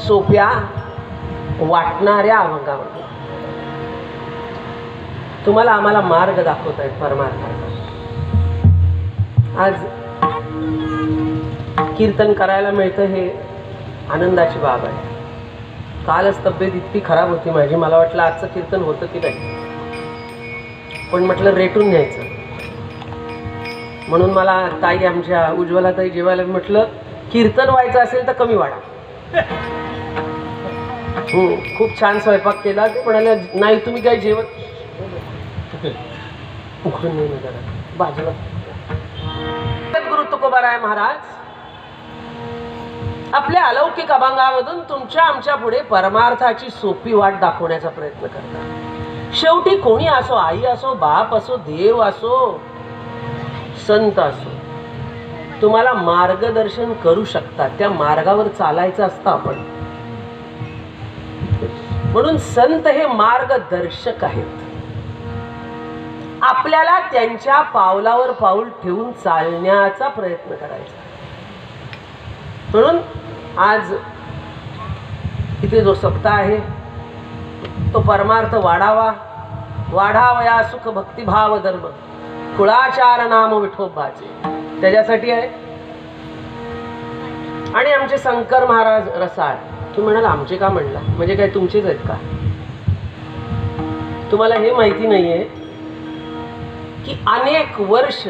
सोप्या वाटणाऱ्या अभंगामध्ये तुम्हाला आम्हाला मार्ग दाखवत आहेत परमार्थाचा। आज कीर्तन करायला मिळतं हे आनंदाची बाब आहे। कालच तब्येत इतकी खराब होती माझी, मला वाटलं आजचं कीर्तन होतं की नाही, पण म्हटलं रेटून घ्यायचं म्हणून मला ताई आमच्या उज्ज्वला ताई जेवायला म्हटलं कीर्तन व्हायचं असेल तर कमी वाढा। खूप छान स्वयंपाक केला। ते म्हणाले नाही तुम्ही काय जेवत उघडून नाही जरा बाजूला। गुरु तुकोबाराय महाराज आपल्या अलौकिक अभंगामधून तुमच्या आमच्या पुढे परमार्थाची सोपी वाट दाखवण्याचा प्रयत्न करतात। शेवटी कोणी असो, आई असो, बाप असो, देव असो, संत असो, तुम्हाला मार्गदर्शन करू शकतात। त्या मार्गावर चालायचं असतं आपण, म्हणून संत हे मार्गदर्शक आहेत। आपल्याला त्यांच्या पावलावर पाऊल ठेवून चालण्याचा प्रयत्न करायचा। म्हणून आज इथे जो सप्ताह आहे तो परमार्थ वाढावा, वाढावया सुख भक्तिभाव धर्म कुळाचार नाम विठोबाचे, त्याच्यासाठी आहे। आणि आमचे शंकर महाराज रसाळ, तू म्हणाल आमचे का म्हणला, म्हणजे काय तुमचेच आहेत का? तुम्हाला हे माहिती नाहीये की अनेक वर्ष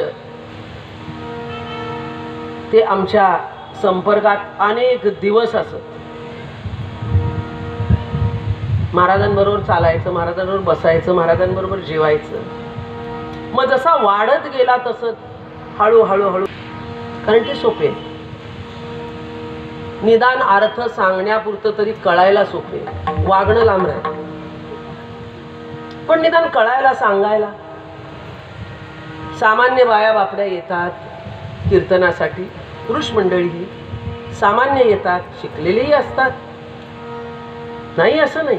ते आमच्या संपर्कात अनेक दिवस असत. महाराजांबरोबर चालायचं, महाराजांबरोबर बसायचं, महाराजांबरोबर जेवायचं. मग जसा वाढत गेला तसं हळूहळू हळू, कारण ते सोपे, निदान अर्थ सांगण्यापुरतं तरी कळायला सोपे, वागणं लांब राहील. पण निदान कळायला सांगायला सामान्य बाया बापड्या येतात कीर्तनासाठी. पुरुष मंडळी ही सामान्य येतात, शिकलेलेही असतात, नाही असं नाही,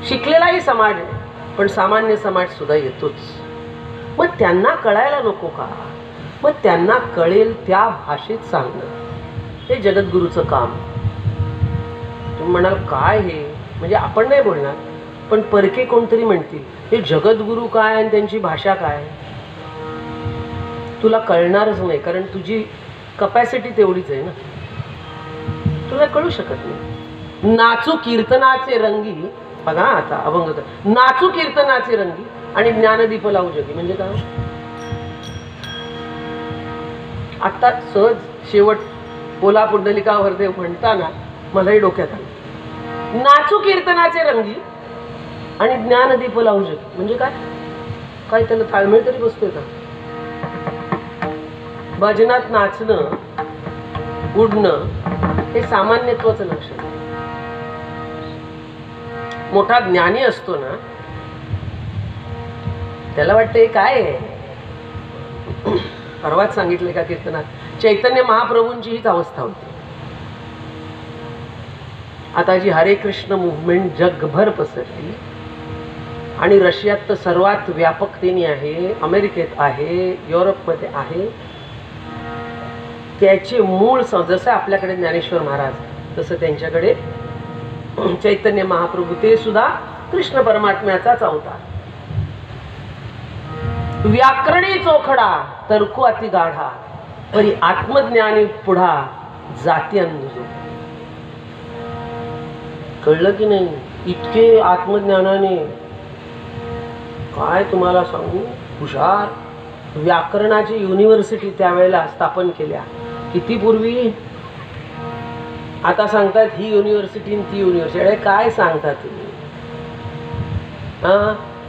शिकलेलाही समाज आहे, पण सामान्य समाज सुद्धा येतोच. मग त्यांना कळायला नको का? मग त्यांना कळेल त्या भाषेत सांगणं हे जगद्गुरूचं काम. तुम्ही म्हणाल काय हे, म्हणजे आपण नाही बोलणार, पण परके कोणतरी म्हणतील हे जगद्गुरू काय आणि त्यांची भाषा काय. तुला कळणारच नाही, कारण तुझी कपॅसिटी तेवढीच आहे ना, तुला कळू शकत नाही. नाचू कीर्तनाचे रंगी, बघा आता अभंग, नाचू कीर्तनाचे रंगी आणि ज्ञानदीप लावू जगी, म्हणजे काय? आता सहज शेवट बोला पुंडलिका वरदेव म्हणताना मलाही डोक्यात आलं, नाचू कीर्तनाचे रंगी आणि ज्ञानदीप लावू जगी, म्हणजे काय? काय त्याला ताळमेळ तरी बसतोय का? भजनात नाचणं उडणं हे सामान्यत्वाचं लक्षण. मोठा ज्ञानी असतो ना, त्याला वाटतं हे काय आहे. परवाच सांगितले का कीर्तनात चैतन्य महाप्रभूंची हीच अवस्था होती. आता जी हरे कृष्ण मुवमेंट जगभर पसरली आणि रशियात तर सर्वात व्यापकतेने आहे, अमेरिकेत आहे, युरोपमध्ये आहे, त्याचे मूळ जसं आपल्याकडे ज्ञानेश्वर महाराज तसं त्यांच्याकडे चैतन्य महाप्रभू, ते सुद्धा कृष्ण परमात्म्याचाच अवतार. व्याकरणी चोखडा तर्कू अति गाढा, परी आत्मज्ञानी पुढा जाती अंधुजो. कळलं की नाही? इतके आत्मज्ञानाने काय तुम्हाला सांगू, हुशार. व्याकरणाची युनिव्हर्सिटी त्यावेळेला स्थापन केल्या, किती पूर्वी. आता सांगतात ही युनिव्हर्सिटी ती युनिव्हर्सिटी. अरे काय सांगता तुम्ही?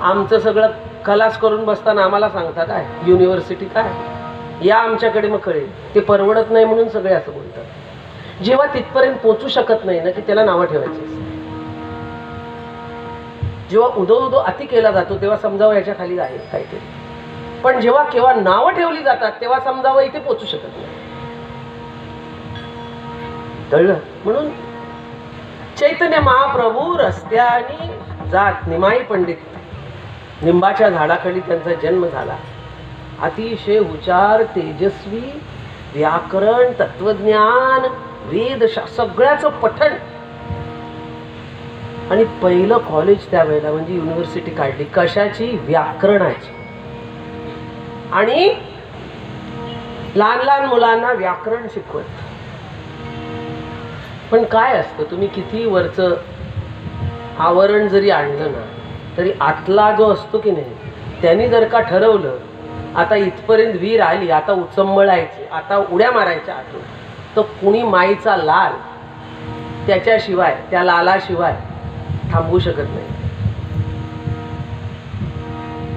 आमचं सगळं खलास करून बसताना आम्हाला सांगता काय युनिव्हर्सिटी काय? या आमच्याकडे मग कळेल. ते परवडत नाही म्हणून सगळे असं बोलतात. जेव्हा तिथपर्यंत पोचू शकत नाही ना की त्याला नावं ठेवायची. जेव्हा उदो उदो अति केला जातो तेव्हा समजावं याच्या खाली आहे काहीतरी, पण जेव्हा केव्हा नावं ठेवली जातात तेव्हा समजावं इथे पोचू शकत नाही. कळलं? म्हणून चैतन्य महाप्रभू रस्त्याने जात, निमाई पंडित, निंबाच्या झाडाखाली त्यांचा जन्म झाला. अतिशय हुशार, तेजस्वी, व्याकरण, तत्वज्ञान, वेद, सगळ्याचं पठण. आणि पहिलं कॉलेज त्यावेळेला म्हणजे युनिव्हर्सिटी काढली कशाची? व्याकरणाची. आणि लहान लहान मुलांना व्याकरण शिकवत. पण काय असतं, तुम्ही किती वरचं आवरण जरी आणलं ना तरी आतला जो असतो की नाही, त्यांनी जर का ठरवलं आता इथपर्यंत वीर आली, आता उचंबळायची, आता उड्या मारायच्या आतून, तर कुणी माईचा लाल त्याच्याशिवाय, त्या लालाशिवाय थांबवू शकत नाही.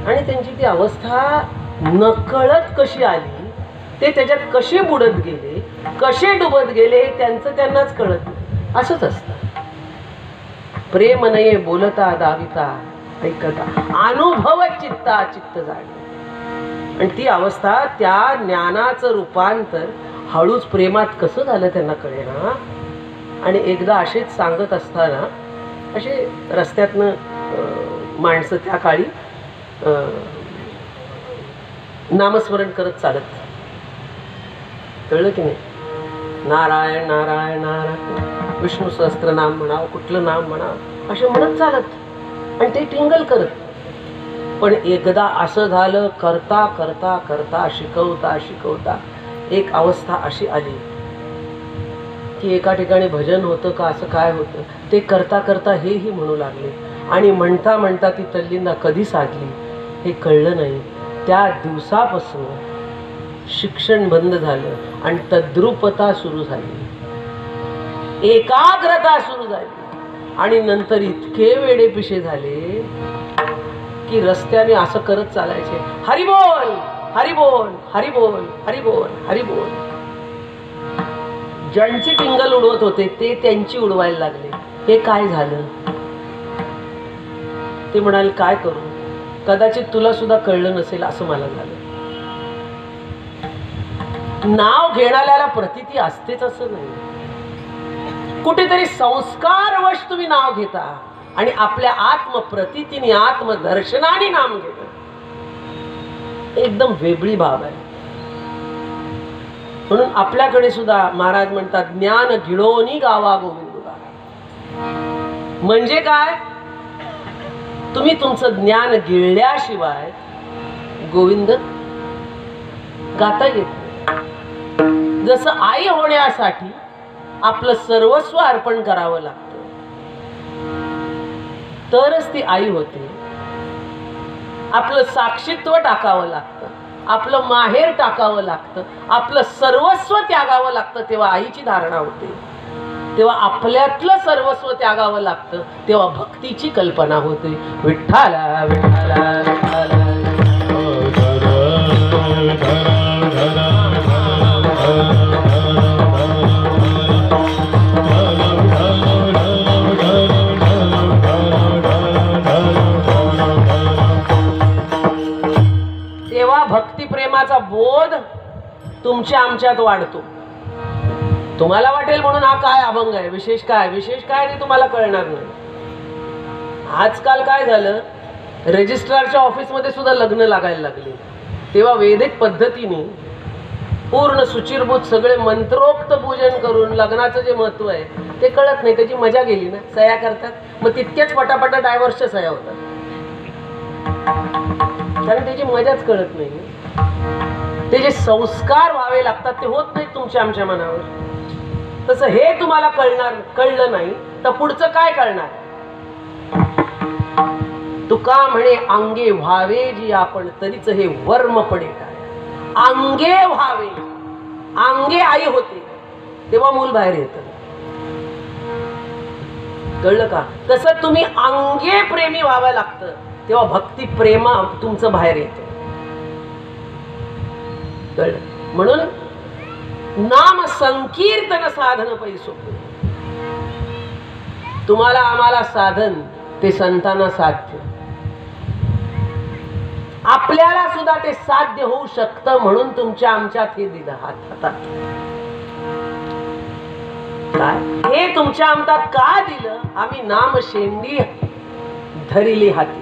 आणि त्यांची ती अवस्था नकळत कशी आली, ते त्याच्यात कसे बुडत गेले, कसे डुबत गेले, त्यांचं त्यांनाच कळत नाही. असंच असतं. प्रेम नये बोलता दाविता ऐकता, अनुभव चित्ता चित्त जाणे. आणि ती अवस्था, त्या ज्ञानाचं रूपांतर हळूच प्रेमात कसं झालं त्यांना कळेना. आणि एकदा असेच सांगत असताना असे रस्त्यातनं माणसं त्या काळी नामस्मरण करत चालत. कळलं की नाही? नारायण नारायण नारायण, विष्णू सहस्त्रनाम म्हणावं, कुठलं नाम म्हणावं, असे म्हणत चालत आणि ते टिंगल करत. पण एकदा असं झालं, करता करता करता, शिकवता शिकवता एक अवस्था अशी आली की एका ठिकाणी भजन होतं का असं काय होतं ते करता करता हेही म्हणू लागले. आणि म्हणता म्हणता ती तल्लीनता कधी साधली हे कळलं नाही. त्या दिवसापासून शिक्षण बंद झालं आणि तद्रुपता सुरू झाली, एकाग्रता सुरू झाली आणि नंतर इतके वेडेपिशे झाले की रस्त्याने असं करत चालायचे, हरी बोल हरी बोल हरी बोल हरी बोल हरी बोल. ज्यांची टिंगल उडवत होते ते त्यांची उडवायला लागले. हे काय झालं? ते म्हणाले काय करू, कदाचित तुला सुद्धा कळलं नसेल असं मला झालं. नाव घेणाऱ्याला प्रतीती असतेच असं नाही. कुठेतरी संस्कारवश तुम्ही नाव घेता आणि आपल्या आत्मप्रतीतीने आत्मदर्शनाने नाम घेता, एकदम वेगळी बाब आहे. म्हणून आपल्याकडे सुद्धा महाराज म्हणतात ज्ञान गिळोनी गावा गोविंद. म्हणजे काय? तुम्ही तुमचं ज्ञान गिळल्याशिवाय गोविंद गाता येत नाही. जसं आई होण्यासाठी आपलं सर्वस्व अर्पण करावं लागतं, तरच ती आई होते. आपलं साक्षीत्व टाकावं लागतं, आपलं माहेर टाकावं लागतं, आपलं सर्वस्व त्यागावं लागतं, तेव्हा आईची धारणा होते. तेव्हा आपल्यातलं सर्वस्व त्यागावं लागतं, तेव्हा भक्तीची कल्पना होते. विठ्ठला विठ्ठला विठ्ठला. तेव्हा भक्ती प्रेमाचा बोध तुमच्या आमच्यात वाढतो. तुम्हाला वाटेल म्हणून हा काय अभंग आहे, विशेष काय, विशेष काय ते तुम्हाला कळणार नाही. आजकाल काय झालं, रजिस्ट्रारच्या ऑफिसमध्ये सुद्धा लग्न लागायला लागले. तेव्हा वैदिक पद्धतीने पूर्ण सुचिरभूत सगळे मंत्रोक्त पूजन करून लग्नाचं जे महत्व आहे ते कळत नाही. त्याची मजा गेली ना. सह्या करतात, मग तितक्याच पटापटा डायव्हर्सच्या सह्या होतात, कारण त्याची मजाच कळत नाही. ते जे संस्कार व्हावे लागतात ते होत नाहीत तुमच्या आमच्या मनावर. तसं हे तुम्हाला कळलं नाही तर पुढचं काय कळणार? तुका म्हणे अंगे व्हावे जी आपण तरीच हे वर्म पडे काय. अंगे व्हावे, अंगे आई होते तेव्हा मूल बाहेर येतं. कळलं का? तसं तुम्ही अंगे प्रेमी व्हावं लागतं, तेव्हा भक्ती प्रेमा तुमचं बाहेर येतं. कळलं? म्हणून नाम संकीर्तन साधन पैसो. तुम्हाला आम्हाला साधन ते संतांना साध्य. आपल्याला सुद्धा ते साध्य होऊ शकतं म्हणून तुमच्या आमच्यात हे दिलं हातात. काय हे तुमच्या आमच्यात का दिलं? आम्ही नाम शेंडी धरिली हाती.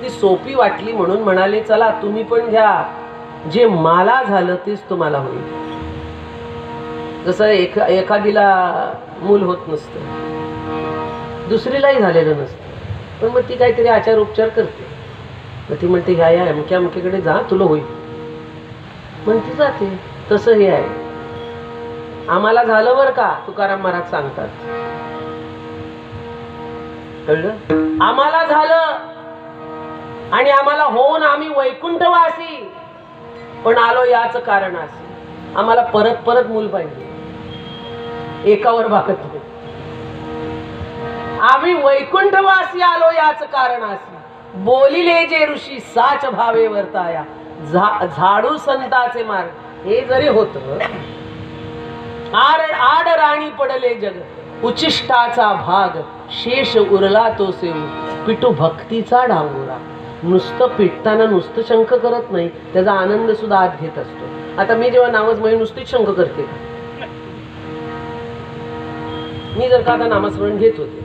ती सोपी वाटली म्हणून म्हणाले चला तुम्ही पण घ्या, जे मला झालं तेच तुम्हाला होईल. जसं एखादीला मूल होत नसतं, दुसरीलाही झालेलं नसतं, पण मग ती काहीतरी आचार उपचार करते. मग ती म्हणते ह्या या अमक्या अमक्याकडे जा तुला होईल, म्हणती जाते. तसं हे आहे. आम्हाला झालं बरं का, तुकाराम महाराज सांगतात. कळलं? आम्हाला झालं आणि आम्हाला होऊन आम्ही वैकुंठवासी, पण आलो याच कारणाशी. आम्हाला परत परत मूल पाहिजे, एकावर भागत नाही. आम्ही वैकुंठवासी आलो याच कारणाशी. बोलिले जे ऋषी साच भावे वर्ताया, झाडू संताचे मार्ग. हे जरी होत आड राणी पडले जग, उचिष्टाचा भाग शेष उरला तो सेवू. पिटू भक्तीचा डांगोरा. नुसतं पिटताना नुसतं शंख करत नाही, त्याचा आनंद सुद्धा आत घेत असतो. आता मी जेव्हा नामस्मरण नुसतीच शंख करते, मी जर का आता नामस्मरण घेत होते,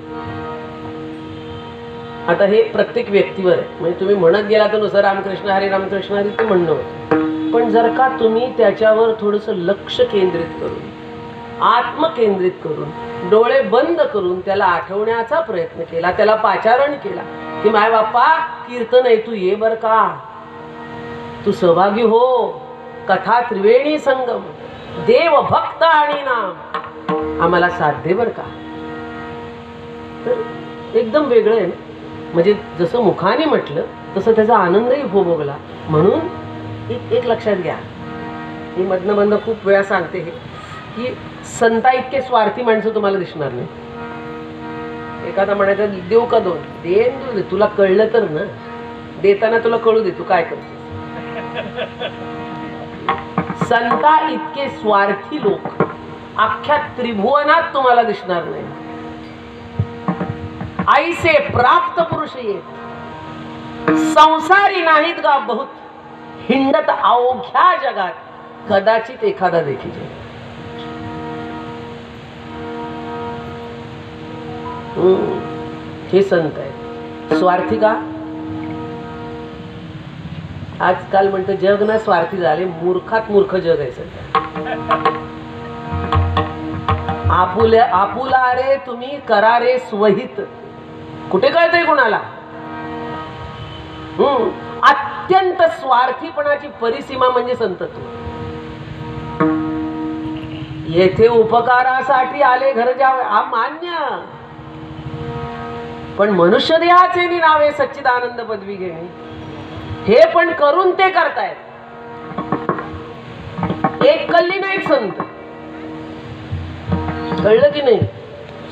आता हे प्रत्येक व्यक्तीवर आहे. म्हणजे तुम्ही म्हणत गेला तर नुसतं रामकृष्ण हरी रामकृष्ण हरी ते म्हणणं होतं. पण जर का तुम्ही त्याच्यावर थोडंसं लक्ष केंद्रित करून, आत्मकेंद्रित करून, डोळे बंद करून त्याला आठवण्याचा प्रयत्न केला, त्याला पाचारण केला की माय बाप्पा कीर्तन आहे, तू ये बर का, तू सहभागी हो. कथा त्रिवेणी संगम, देव भक्त आणि नाम आम्हाला साध्य बर का. तर एकदम वेगळं आहे. म्हणजे जसं मुखाने म्हटलं तसं त्याचा आनंदही उपभोगला. म्हणून एक लक्षात घ्या, मी मधनं मधनं खूप वेळा सांगते हे, की संता इतके स्वार्थी माणसं तुम्हाला दिसणार नाही. एखादा म्हणायचं देऊ का 2, दे, तुला कळलं तर ना, देताना तुला कळू दे तू काय करतो. संता इतके स्वार्थी लोक अख्ख्या त्रिभुवनात तुम्हाला दिसणार नाही. आईसे प्राप्त पुरुष येत संसारी नाहीत गा बहुत, हिंडत अवघ्या जगात कदाचित एखादा देखील. हे संत आहे. स्वार्थी का? आजकाल म्हणतं जग ना स्वार्थी झाले, मूर्खात मूर्ख जग आहे सध्या. आपुला रे तुम्ही करा रे स्वहित, कुठे कळतंय कोणाला? अत्यंत स्वार्थीपणाची परिसीमा म्हणजे संतत्व. येथे उपकारासाठी आले घर जावे हा मान्य, पण मनुष्य देहाचे नावे सच्चिदानंद पदवी घेणे हे पण करून ते करतायत. एक कल्ली ना एक संत, कळलं की नाही?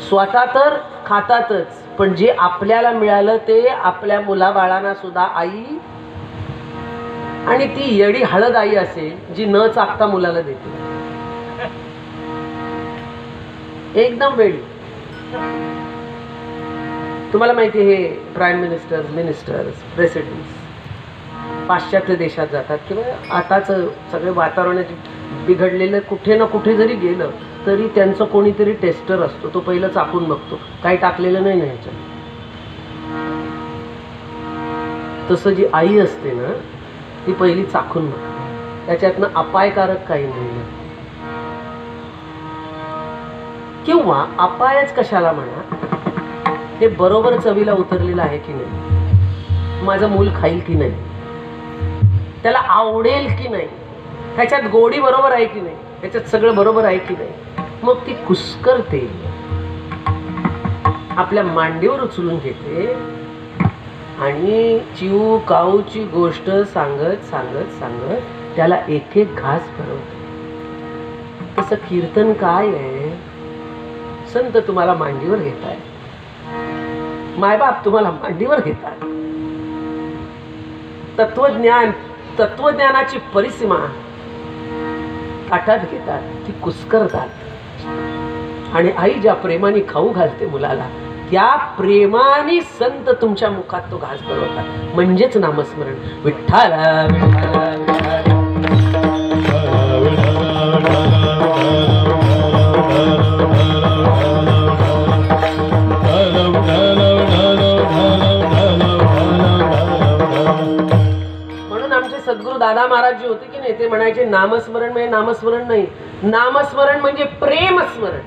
स्वतः तर खातातच, पण जे आपल्याला मिळालं ते आपल्या मुलाबाळांना सुद्धा आई, आणि ती येडी हळद आई असेल जी न चाकता मुलाला देते, एकदम वेडी. तुम्हाला माहिती हे प्राईम मिनिस्टर्स प्रेसिडेंट्स पाश्चात्य देशात जातात किंवा आताच सगळे वातावरण बिघडलेलं, कुठे ना कुठे जरी गेलं तरी त्यांचं कोणीतरी टेस्टर असतो, तो पहिलं चाकून बघतो काही टाकलेलं नाही ना ह्याच्यात. तसं जी आई असते ना ती पहिली चाकून बघते, त्याच्यातनं अपायकारक काही नाही. किंवा अपायच कशाला म्हणा, हे बरोबर चवीला उतरलेलं आहे की नाही, माझं मूल खाईल की नाही, त्याला आवडेल की नाही, ह्याच्यात गोडी बरोबर आहे की नाही, ह्याच्यात सगळं बरोबर आहे की नाही. मग ती कुस्करते, आपल्या मांडीवर उचलून घेते आणि चिऊ काऊची गोष्ट सांगत सांगत सांगत त्याला एक एक घास भरवते. तसं कीर्तन काय आहे? संत तुम्हाला मांडीवर घेताय, मायबाप तुम्हाला मांडीवर घेतात. तत्वज्ञानाची परिसीमा ताटात घेतात, ती कुस्करतात. आणि आई ज्या प्रेमाने खाऊ घालते मुलाला, त्या प्रेमाने संत तुमच्या मुखात तो घास भरवतात. म्हणजेच नामस्मरण. विठ्ठल विठ्ठल सद्गुरु दादा महाराज जी होते की नाही, ते म्हणायचे नामस्मरण म्हणजे नामस्मरण नाही, नामस्मरण म्हणजे प्रेमस्मरण.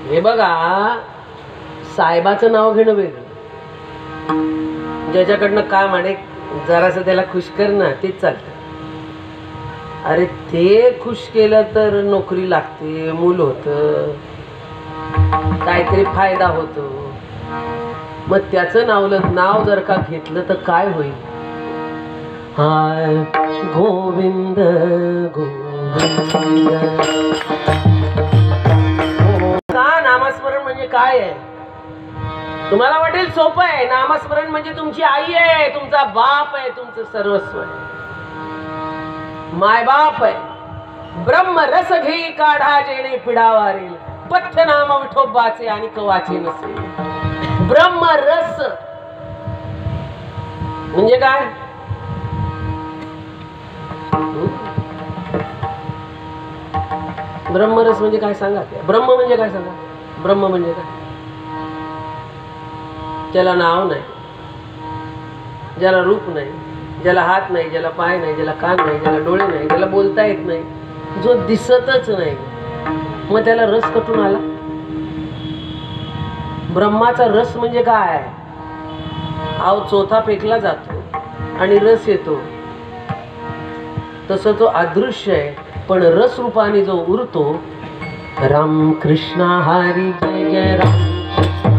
हे बघा, साहेबाचं नाव घेणं वेगळं, ज्याच्याकडनं काम आणि जरासं त्याला खुश कर ना तेच चालतं. अरे ते खुश केलं तर नोकरी लागते, मूल होतं, काहीतरी फायदा होतो. मग त्याचं नाव जर का घेतलं तर काय होईल? हाय गोविंद गोविंद. का नामस्मरण म्हणजे काय आहे? तुम्हाला वाटेल सोपं आहे. नामस्मरण म्हणजे तुमची आई आहे, तुमचा बाप आहे, तुमचं सर्वस्व आहे, मायबाप आहे. ब्रह्म रस घेई काढा जेणे पिढावारेल, पथ्य नाम विठोबाचे आणि कवाचे नसेल. ब्रह्मरस म्हणजे काय? ब्रह्मरस म्हणजे काय सांगा? ब्रह्म म्हणजे काय सांगा? ब्रह्म म्हणजे काय? ज्याला नाव नाही, ज्याला रूप नाही, ज्याला हात नाही, ज्याला पाय नाही, ज्याला कान नाही, ज्याला डोळे नाही, ज्याला बोलता येत नाही, जो दिसतच नाही, मग त्याला रस कुठून आला? ब्रह्माचा रस म्हणजे काय? आव चोथा फेकला जातो आणि रस येतो, तसं तो अदृश्य आहे, पण रस रूपाने जो उरतो. राम कृष्ण हरी जय जय राम कृष्ण.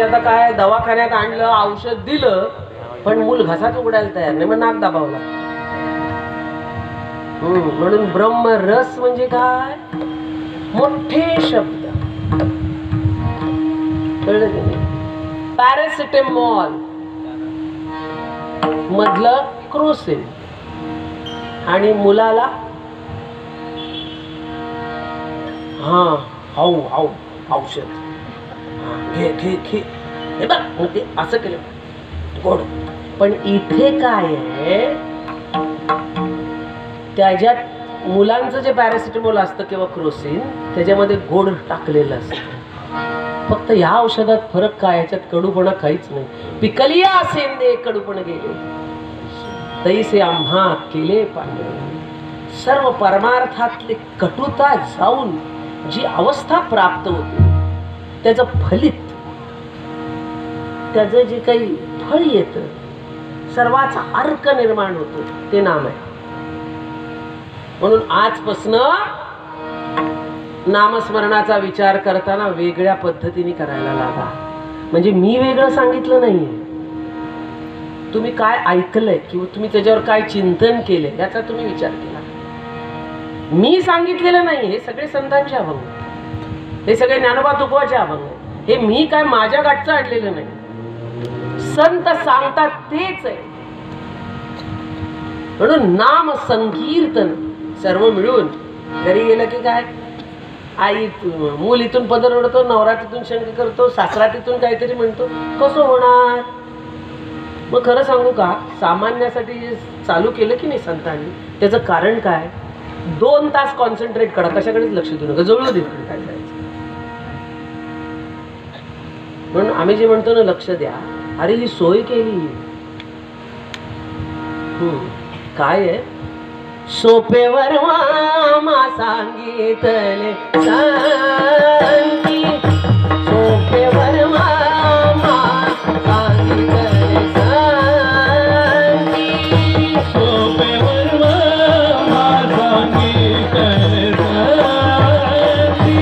आता काय दवाखान्यात आणलं, औषध दिलं, पण मूल घसाच उघडायला तयार नाही, मग नाक दाबावला. म्हणून ब्रह्मरस म्हणजे काय? मोठे शब्द. कळलं की नाही? पॅरासिटेमॉल मधलं क्रोसिन आणि मुलाला औषध घे घे घे, हे बघ ते असं केलं गोड. पण इथे काय आहे, त्याच्यात मुलांचं जे पॅरासिटेमॉल असतं किंवा क्रोसिन, त्याच्यामध्ये गोड टाकलेलं असतं. फक्त ह्या औषधात फरक काय? ह्याच्यात कडूपणा काहीच नाही. पिकलिया सेंदे कडूपण गेले, तैसे आम्हा केले पांडे. सर्व परमार्थातले कटुता जाऊन जी अवस्था प्राप्त होते, त्याचं फलित, त्याचं जे काही फळ येतं, सर्वाचा अर्क निर्माण होतो, ते नाम आहे. म्हणून आजपासनं नामस्मरणाचा विचार करताना वेगळ्या पद्धतीने करायला लागा. म्हणजे मी वेगळं सांगितलं नाहीये, तुम्ही काय ऐकलंय किंवा तुम्ही त्याच्यावर काय चिंतन केलंय याचा तुम्ही विचार केला. मी सांगितलेलं नाही, हे सगळे संतांचे अभंग, हे सगळे ज्ञानोबा तुकोबाचे अभंग. हे मी काय माझ्या गाठचं आणलेलं नाही, संत सांगतात तेच आहे. म्हणून नाम संकीर्तन सर्व मिळून घरी गेलं की काय, आई मूल इथून पदर ओढतो, नवरा तिथून शंख करतो, सासरा तिथून काहीतरी म्हणतो, कसं होणार? मग खरं सांगू का, सामान्यासाठी जे चालू केलं की नाही संतांनी, त्याचं कारण काय? 2 तास कॉन्सन्ट्रेट करा, कशाकडेच लक्ष देऊ नका, जवळ तिकडे काय करायचं. म्हणून आम्ही जे म्हणतो ना, लक्ष द्या. अरे ही सोय केली. काय आहे? सोपेवर मामा सांगितले सांगी, सोपेवर मामा सांगितले सांगी, सोपेवर मामा सांगितले सांगी,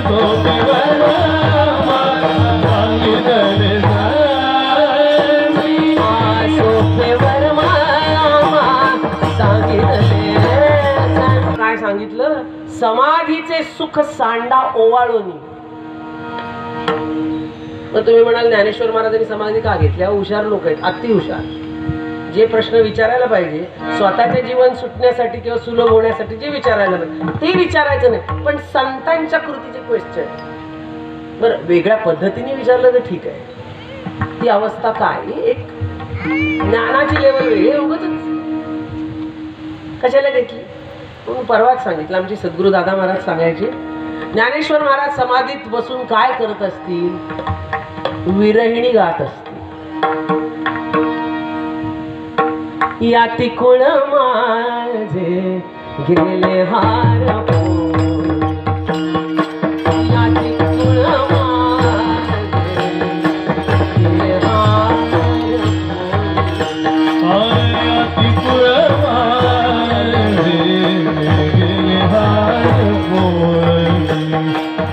सोपेवर मामा सांगितले सांगी, सोपेवर मामा सांगितले. काय सांगितलं? समाधीचे सुख सांडा ओवाळोनी. मग तुम्ही म्हणाल ज्ञानेश्वर महाराजांनी समाधी का घेतल्या? हुशार लोक आहेत, अति हुशार. जे प्रश्न विचारायला पाहिजे स्वतःचे जीवन सुटण्यासाठी किंवा सुलभ होण्यासाठी, जे विचारायला पाहिजे ते विचारायचं नाही, पण संतांच्या कृतीचे क्वेश्चन बरं वेगळ्या पद्धतीने विचारलं तर ठीक आहे. ती अवस्था काय? एक ज्ञानाची लेवल वेगळी, उगाच कशाला घेतली? म्हणून परवाच सांगितलं, आमचे सद्गुरू दादा महाराज सांगायचे, ज्ञानेश्वर महाराज समाधीत बसून काय करत असतील? विरहिणी गात असतील. या तिकुळ माझे गेले हार, या तिकुळ माझे गेले हार,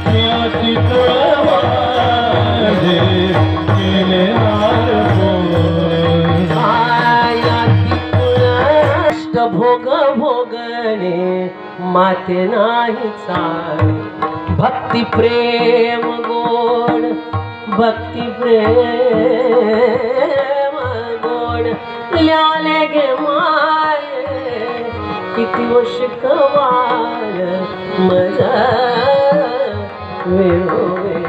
या तिकुळ भोग भोगणे माते नाही चाल, भक्ती प्रेम गोड, भक्ती प्रेम गोड, ल्याले गे माये किती व शिकवाल मजा वेळोवेळी.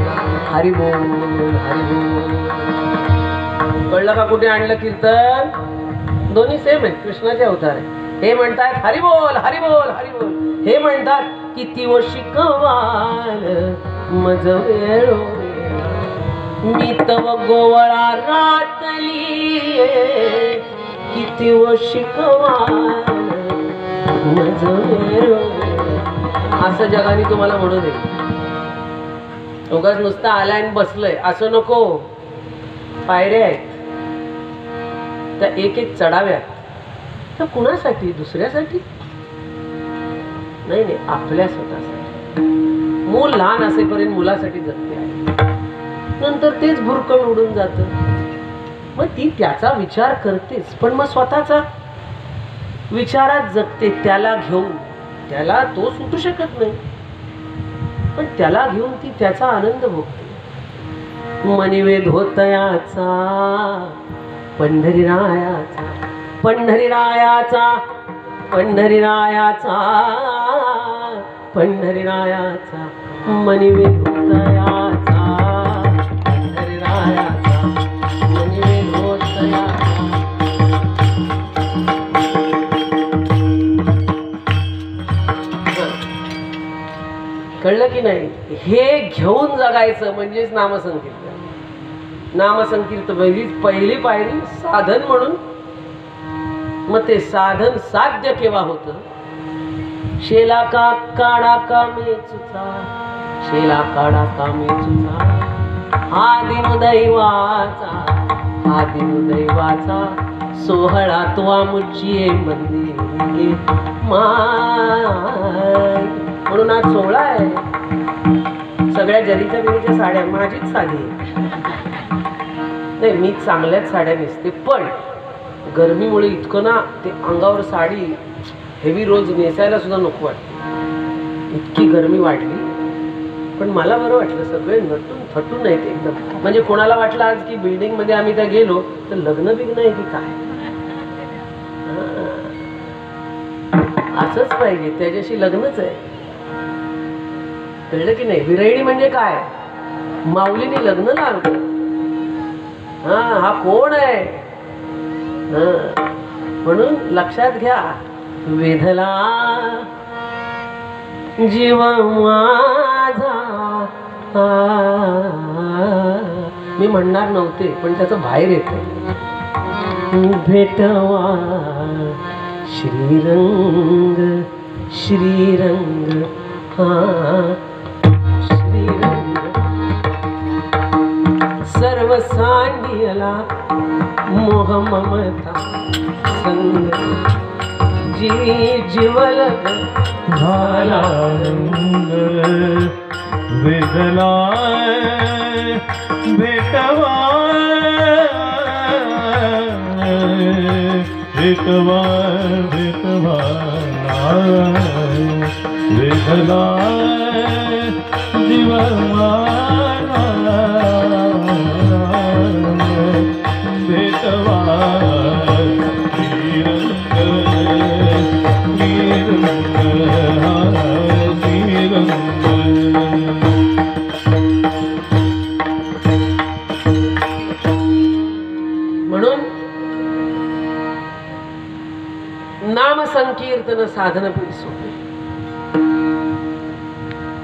हरी बोल हरी बोल. कळलं का कुठे आणलं कीर्तन? दोन्ही सेम आहेत, कृष्णाचे अवतार आहे. हे म्हणतात हरी बोल हरी बोल हरी बोल, हे म्हणतात किती व शिकवाल मज वेळो, मी तव गोवळा रातली किती व शिकवाल मज वेळो. असं जगाने तुम्हाला म्हणू दे. उगाच नुसतं आलाय आणि बसलंय असं नको. पायऱ्या आहेत त्या एक एक चढाव्यात, तर कुणासाठी? दुसऱ्यासाठी नाही, आपल्या स्वतःसाठी. मूल लहान असेपर्यंत मुलासाठी जगते आहे. नंतर तेच भुरकळ उडून जातं. मग ती त्याचा विचार करतेच, पण मग स्वतःचा विचारात जगते. त्याला घेऊन, त्याला तो सुटू शकत नाही, पण त्याला घेऊन ती त्याचा आनंद भोगते. मनिवेद होतयाचा पंढरीरायाचा, पंढरीरायाचा, पंढरीरायाचा, पंढरीरायाचा, मनिवेद होतयाचा, पंढरीरायाचा, मनिवेद होतयाचा. कळलं की नाही? हे घेऊन जगायचं म्हणजेच नामसंकीर्तन. नामसंकीर्तन पहिली पायरी साधन म्हणून. मग ते साधन साध्य केव्हा होतं? शेला का काढा कामेचुचा, शेला काढा कामेचुचा, हा दिनदैवाचा, हा दिनदैवाचा, सोहळा तुवा मुची मंदिर माय. म्हणून आज सोहळा आहे. सगळ्या जरीच्या बिरीच्या साड्या, माझीच साडी आहे. नाही, मी चांगल्याच साड्या नेसते, पण गरमीमुळे इतकं ना ते अंगावर साडी हेवी रोज नेसायला सुद्धा नको वाटते. इतकी गरमी वाढली, पण मला बरं वाटलं. सगळे नटून थटून आहेत एकदम. म्हणजे कोणाला वाटलं आज की बिल्डिंग मध्ये आम्ही त्या गेलो तर लग्न बिग्न आहे की काय. असंच पाहिजे, त्याच्याशी लग्नच आहे. कळलं की नाही? विरहिणी म्हणजे काय? माऊलीने लग्न लावलं. हा कोण आहे? म्हणून लक्षात घ्या, वेधला जीव माझा. मी म्हणणार नव्हते, पण त्याचं बाहेर येते. भेटवा श्रीरंग, श्रीरंग, हा श्रीरंग. सर्व सांडियला मोह ममता संग, जी जीवल झाला रंग. वेदला भेटवा, भेटवा, भेटवा, वेदला जीव माझा, भेटवा नाम संकीर्तन साधन सोपे.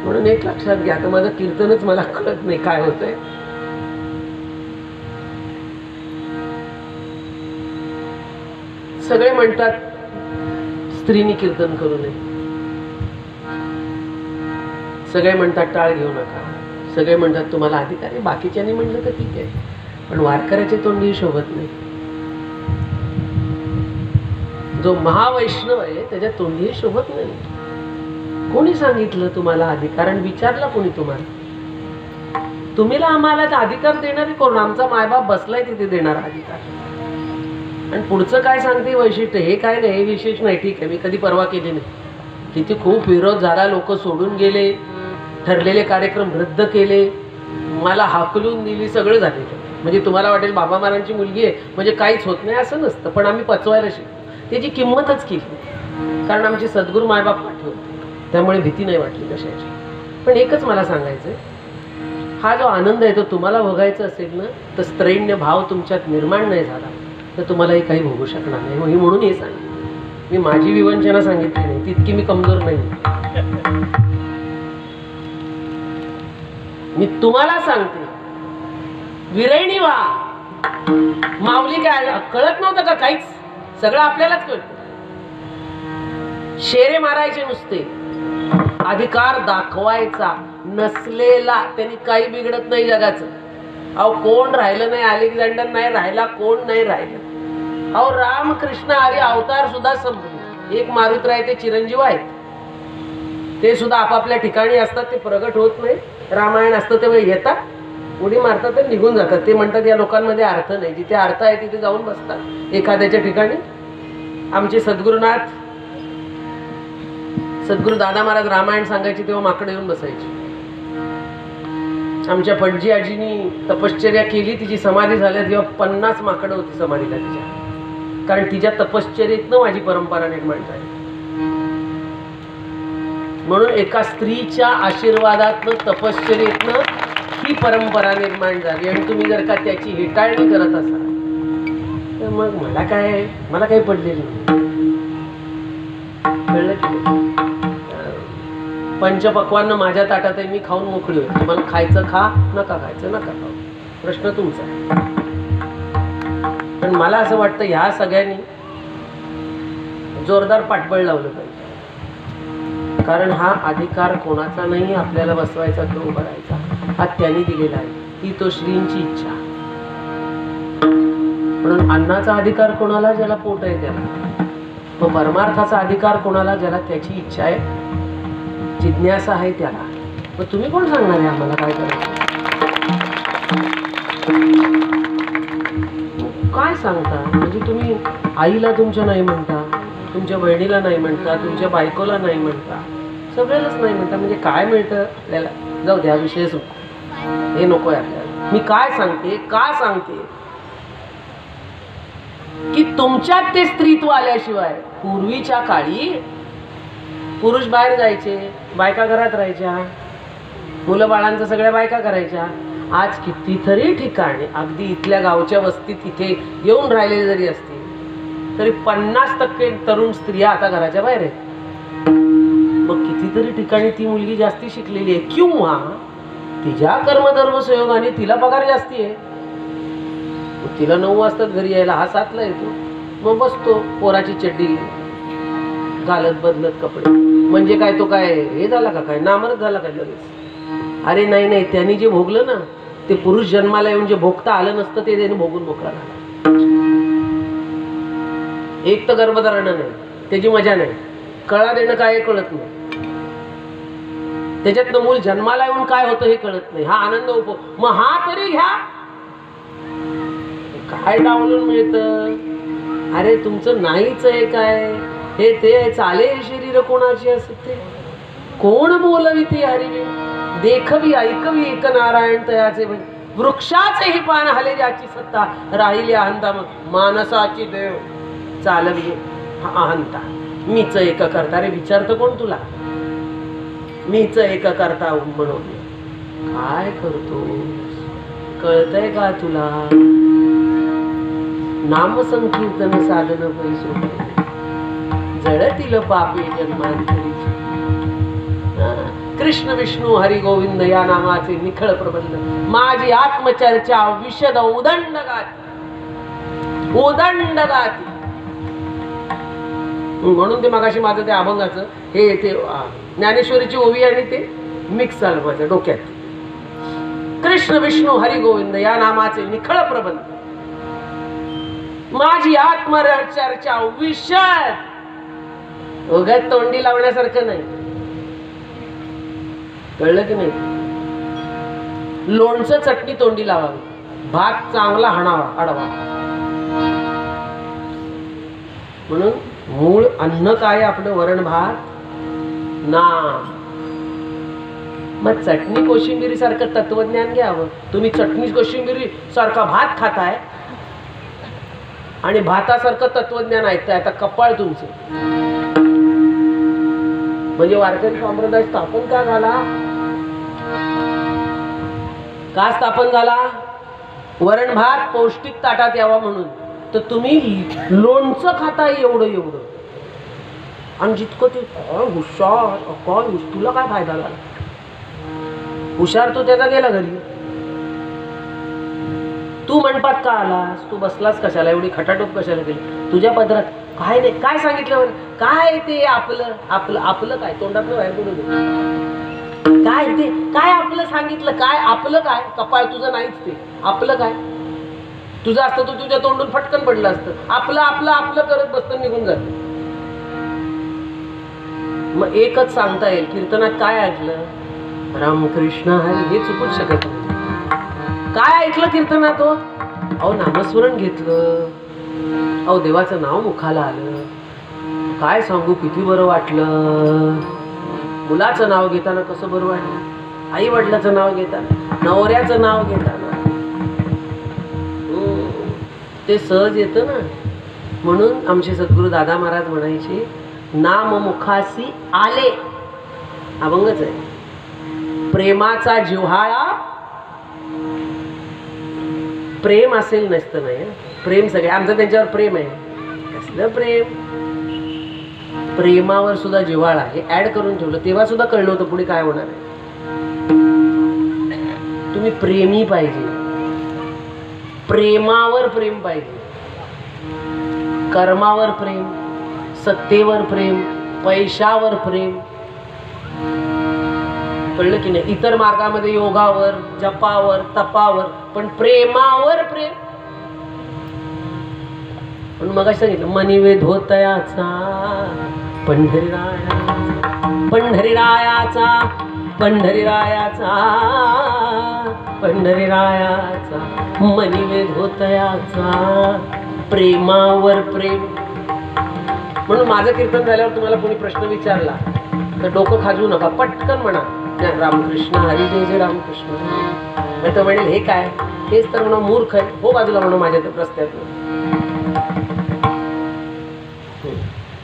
म्हणून एक लक्षात घ्या, आता माझं कीर्तनच मला कळत नाही काय होतंय. सगळे म्हणतात स्त्रीनी कीर्तन करू नये, सगळे म्हणतात टाळ घेऊ नका, सगळे म्हणतात तुम्हाला अधिकार आहे. बाकीच्यांनी म्हणलं तर ठीक आहे, पण वारकऱ्याचे तोंडी शोभत नाही. जो महावैष्णव आहे त्याच्या तोंडी शोभत नाही. कोणी सांगितलं तुम्हाला अधिकार? आणि विचारला कोणी तुम्हाला? तुम्हीला आम्हाला अधिकार देणारे कोण? आमचा मायबाप बसलाय तिथे देणारा अधिकार. आणि पुढचं काय सांगते वैशिष्ट्य, हे काय नाही, हे विशेष नाही, ठीक आहे, मी कधी परवा केली नाही. किती खूप विरोध झाला, लोक सोडून गेले, ठरलेले कार्यक्रम रद्द केले, मला हाकलून दिली, सगळं झाले. म्हणजे तुम्हाला वाटेल बाबा महाराजांची मुलगी आहे म्हणजे काहीच होत नाही, असं नसतं. पण आम्ही पचवायला शिकलो, त्याची किंमतच केली, कारण आमचे सद्गुरू मायबाप पाठी होते, त्यामुळे भीती नाही वाटली कशाची. पण एकच मला सांगायचं आहे, हा जो आनंद आहे तो तुम्हाला भोगायचा असेल ना, तर स्त्रैण्य भाव तुमच्यात निर्माण नाही झाला तर तुम्हालाही काही भोगू शकणार नाही. म्हणून हे सांगितलं. मी माझी विवंचना सांगितली नाही, तितकी मी कमजोर नाही. मी तुम्हाला सांगते, विरहिणी व्हा. माऊली काय कळत नव्हतं का? काहीच, सगळं आपल्यालाच कळतं. शेरे मारायचे नुसते, अधिकार दाखवायचा नसलेला, त्यांनी काही बिघडत नाही जगाचं. अहो कोण राहिलं नाही, अलेक्झांडर नाही राहिला, कोण नाही राहिलं. अहो रामकृष्ण आदी अवतार सुद्धा संपले. एक मारुतराय ते चिरंजीव आहेत, ते सुद्धा आपापल्या ठिकाणी असतात, ते प्रगट होत नाही. रामायण असतं तेव्हा येतात, उडी मारतात आणि निघून जातात. ते म्हणतात या लोकांमध्ये अर्थ नाही. जिथे अर्थ आहे तिथे जाऊन बसतात एखाद्याच्या ठिकाणी. आमचे सद्गुरुनाथ सद्गुरु दादा महाराज रामायण सांगायचे तेव्हा माकडे येऊन बसायची. आमच्या पणजी आजीनी तपश्चर्या केली, तिची समाधी झाली तेव्हा 50 माकडं होती समाधीला तिच्या. कारण तिच्या तपश्चर्येतनं माझी परंपरा निर्माण झाली. म्हणून एका स्त्रीच्या आशीर्वादातनं तपश्चर्येतनं ही परंपरा निर्माण झाली. आणि तुम्ही जर का त्याची हेटाळणी करत असाल तर मग मला काही पडलेलं नाही. कळलं की पंचपक्वान्न माझ्या ताटात आहे, मी खाऊन मोकळी होते. तुम्हाला खायचं खा, नका खायचं नका खाऊ, प्रश्न तुमचा आहे. पण मला असं वाटतं ह्या सगळ्यांनी जोरदार पाठबळ लावलं पाहिजे. कारण हा अधिकार कोणाचा नाही आपल्याला बसवायचा किंवा उभा राहायचा, हा त्यांनी दिलेला आहे. ही तो श्रींची इच्छा. म्हणून अन्नाचा अधिकार कोणाला, ज्याला पोट आहे त्याला. तो परमार्थाचा अधिकार कोणाला, ज्याला त्याची इच्छा आहे, जिज्ञासा आहे त्याला. मग तुम्ही कोण सांगणार आहे आम्हाला काय करायचं? काय सांगता? म्हणजे तुम्ही आईला तुमच्या नाही म्हणता, तुमच्या बहिणीला नाही म्हणता, तुमच्या बायकोला नाही म्हणता, सगळ्यालाच नाही म्हणता. म्हणजे काय मिळतं आपल्याला? जाऊ द्या, विषय हे नको आहे आपल्याला. मी काय सांगते, का सांगते की तुमच्यात ते स्त्रीत्व आल्याशिवाय पूर्वीच्या काळी पुरुष बाहेर जायचे, बायका घरात राहायच्या, मुलं बाळांचं सगळ्या बायका करायच्या. आज कितीतरी ठिकाणी अगदी इथल्या गावच्या वस्तीत इथे येऊन राहिलेले जरी असतील तरी 50% तरुण स्त्रिया आता घराच्या बाहेर आहेत. मग कितीतरी ठिकाणी ती मुलगी जास्ती शिकलेली आहे किंवा तिच्या कर्मधर्म संयोगाने तिला पगार जास्ती आहे. तिला 9 वाजतात घरी यायला, हा 7ला येतो. मग बसतो पोराची चड्डी घालत बदलत कपडे. म्हणजे काय तो काय हे झाला का, काय नामरच झाला काय लगेच? अरे नाही, त्यांनी जे भोगलं ना ते पुरुष जन्माला येऊन जे भोगता आलं नसतं ते त्याने भोगून मोकळा झाला. एक तर गर्भधारणं नाही, त्याची मजा नाही. कळा देणं काय कळत नाही, त्याच्यातनं मूल जन्माला येऊन काय होतं हे कळत नाही. हा आनंद मग हा तरी घ्या. काय डावलून मिळतं? अरे तुमचं नाहीच आहे काय हे ते चाले शरीर कोणाची असते, कोण बोलवी ती हरिवी, देखवी ऐकवी एक नारायण तयाचे. वृक्षाचे ही पान हले ज्याची सत्ता, राहिली अहंता मानसाची देव चालवी अहंता. मीच एक करता. अरे विचारतं कोण तुला? मीच एक करता म्हणून काय करतो कळतंय का तुला? नाम संकीर्तन साधन पैसो जळतील पापे जन्मांतरीची. कृष्ण विष्णू हरी गोविंद या नामाचे निखळ प्रबंध माझी आत्मचर्चा विशद उदंड गाती. म्हणून ते मगाशी माझं ते अभंगाचं हे ते ज्ञानेश्वरीची ओवी आणि ते मिक्स झालं माझ्या डोक्यात. कृष्ण विष्णू हरी गोविंद या नामाचे निखळ प्रबंध माझी आत्मचर्चा विशद. उगाच तोंडी लावण्यासारखं नाही. कळलं की नाही? लोणचं चटणी तोंडी लावावी, भात चांगला हाणावा आडवा. म्हणून मूळ अन्न काय आपलं? वरण भात नाम. मग चटणी कोशिंबिरी सारखं तत्वज्ञान घ्यावं. तुम्ही चटणी कोशिंबिरी सारखा भात खाताय आणि भातासारखं तत्वज्ञान ऐकताय. आता कपाळ तुमचं. म्हणजे वारकरी संप्रदाय स्थापन का झाला? का स्थापन झाला? वरण भात पौष्टिक ताटात यावा म्हणून. तर तुम्ही लोणचं खाताय एवढं आणि जितकं ते हुशार काय तुला काय फायदा झाला? हुशार तो त्याचा गेला घरी. तू मंडपात का आलास? तू बसलास कशाला? एवढी खटाटोप कशाला केली? तुझ्या पदरात काय नाही. काय सांगितलं? काय ते आपलं काय? तोंडातलं बाहेर पडू दे. काय ते काय आपलं सांगितलं? काय आपलं काय? कपाळ तुझं नाहीच. ते आपलं काय? तुझं असतं तू तुझ्या तोंडून फटकन पडलं असतं. आपलं करत बसतं, निघून जात. मग एकच सांगता येईल कीर्तनात काय ऐकलं? रामकृष्ण हरी. हे चुकूच शकत नाही. काय ऐकलं कीर्तनात हो? अहो नामस्मरण घेतलं, अहो देवाचं नाव मुखाला आलं, काय सांगू किती बरं वाटलं. मुलाचं नाव घेताना कसं बरं वाटलं, आई वडिलाचं नाव घेताना, नवऱ्याचं नाव घेताना ते सहज येतं ना. म्हणून आमचे सद्गुरू दादा महाराज म्हणायचे, नाम मुखासी आले, अभंगच आहे. प्रेमाचा जिव्हाळा, प्रेम असेल नसतं नाही, प्रेम सगळे आमचं त्यांच्यावर प्रेम आहे. कसलं प्रेम, प्रेमावर सुद्धा जिव्हाळा हे ऍड करून ठेवलं. तेव्हा सुद्धा कळलं होतं पुढे काय होणार आहे. तुम्ही प्रेमी पाहिजे, प्रेमावर प्रेम पाहिजे, कर्मावर प्रेम, सत्तेवर प्रेम, पैशावर प्रेम, कळलं की नाही. इतर मार्गामध्ये योगावर, जपावर, तपावर, पण प्रेमावर प्रेम. पण मग सांगितलं, मनिवेद होतयाचा पंढरीरायाचा, पंढरीरायाचा, पंढरीरायाचा, पंढरीरायाचा, मनिवेद होतयाचा, प्रेमावर प्रेम. म्हणून माझं कीर्तन झाल्यावर तुम्हाला कोणी प्रश्न विचारला तर डोकं खाजवू नका, पटकन म्हणा रामकृष्ण हरी जय जय रामकृष्ण. मी तर म्हणेल हे काय, हेच तर म्हणा मूर्ख आहे, हो बाजूला म्हणून माझ्या तर रस्त्यातून.